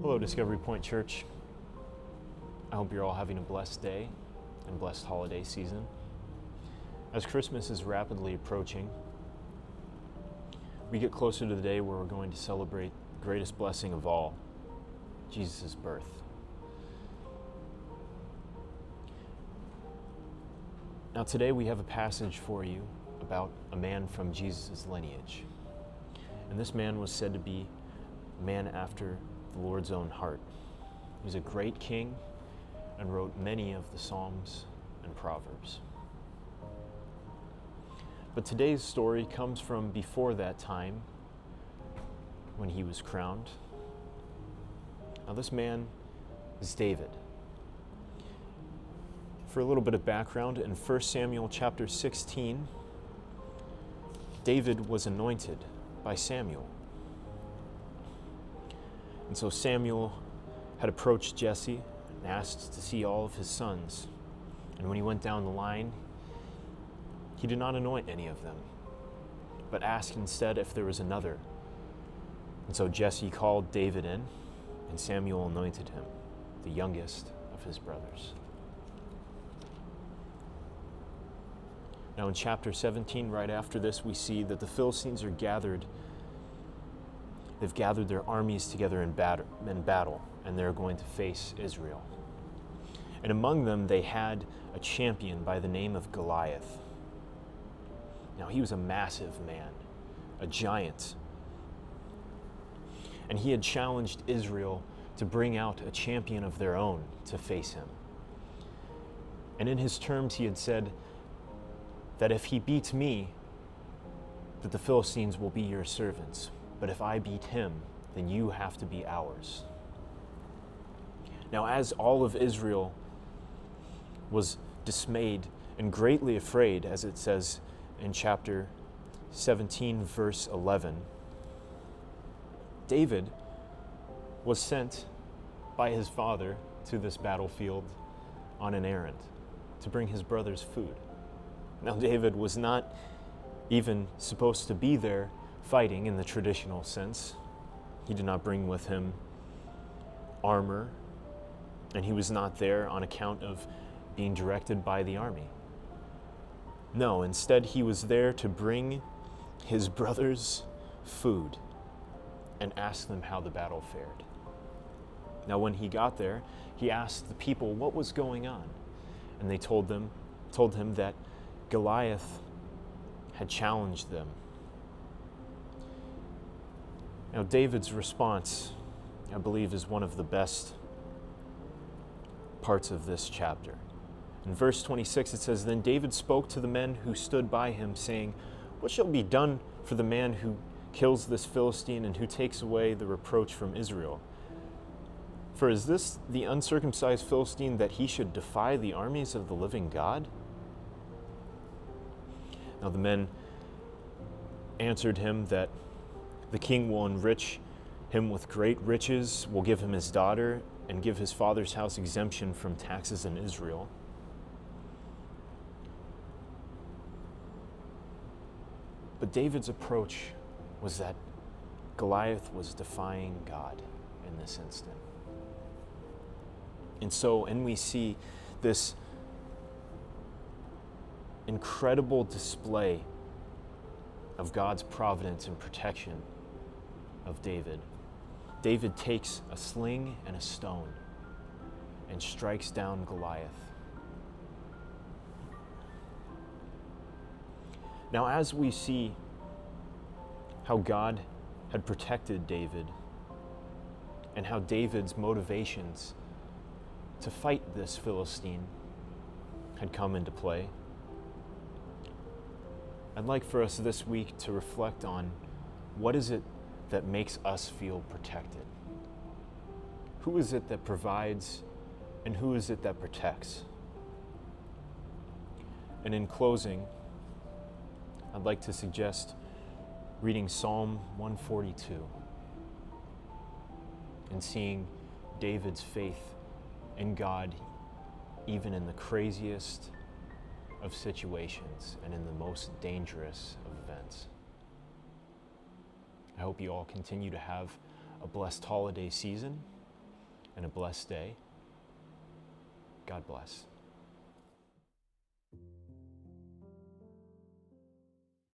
Hello, Discovery Point Church. I hope you're all having a blessed day and blessed holiday season. As Christmas is rapidly approaching, we get closer to the day where we're going to celebrate the greatest blessing of all, Jesus' birth. Now today we have a passage for you about a man from Jesus' lineage. And this man was said to be a man after the Lord's own heart. He was a great king and wrote many of the Psalms and Proverbs. But today's story comes from before that time when he was crowned. Now this man is David. For a little bit of background, in 1 Samuel chapter 16, David was anointed by Samuel. And so Samuel had approached Jesse and asked to see all of his sons. And when he went down the line, he did not anoint any of them, but asked instead if there was another. And so Jesse called David in, and Samuel anointed him, the youngest of his brothers. Now in chapter 17, right after this, we see that the Philistines are gathered. They've gathered their armies together in battle, and they're going to face Israel. And among them, they had a champion by the name of Goliath. Now, he was a massive man, a giant. And he had challenged Israel to bring out a champion of their own to face him. And in his terms, he had said that if he beats me, that the Philistines will be your servants. But if I beat him, then you have to be ours. Now, as all of Israel was dismayed and greatly afraid, as it says in chapter 17, verse 11, David was sent by his father to this battlefield on an errand to bring his brothers food. Now, David was not even supposed to be there fighting in the traditional sense. He did not bring with him armor, and he was not there on account of being directed by the army. No, instead he was there to bring his brothers food and ask them how the battle fared. Now when he got there, he asked the people what was going on, and they told him that Goliath had challenged them. Now, David's response, I believe, is one of the best parts of this chapter. In verse 26, it says, "Then David spoke to the men who stood by him, saying, 'What shall be done for the man who kills this Philistine and who takes away the reproach from Israel? For is this the uncircumcised Philistine that he should defy the armies of the living God?' Now the men answered him that the king will enrich him with great riches, will give him his daughter, and give his father's house exemption from taxes in Israel. But David's approach was that Goliath was defying God in this instant. And we see this incredible display of God's providence and protection of David. David takes a sling and a stone and strikes down Goliath. Now, as we see how God had protected David and how David's motivations to fight this Philistine had come into play, I'd like for us this week to reflect on what is it that makes us feel protected? Who is it that provides, and who is it that protects? And in closing, I'd like to suggest reading Psalm 142 and seeing David's faith in God even in the craziest of situations and in the most dangerous of events. I hope you all continue to have a blessed holiday season, and a blessed day. God bless.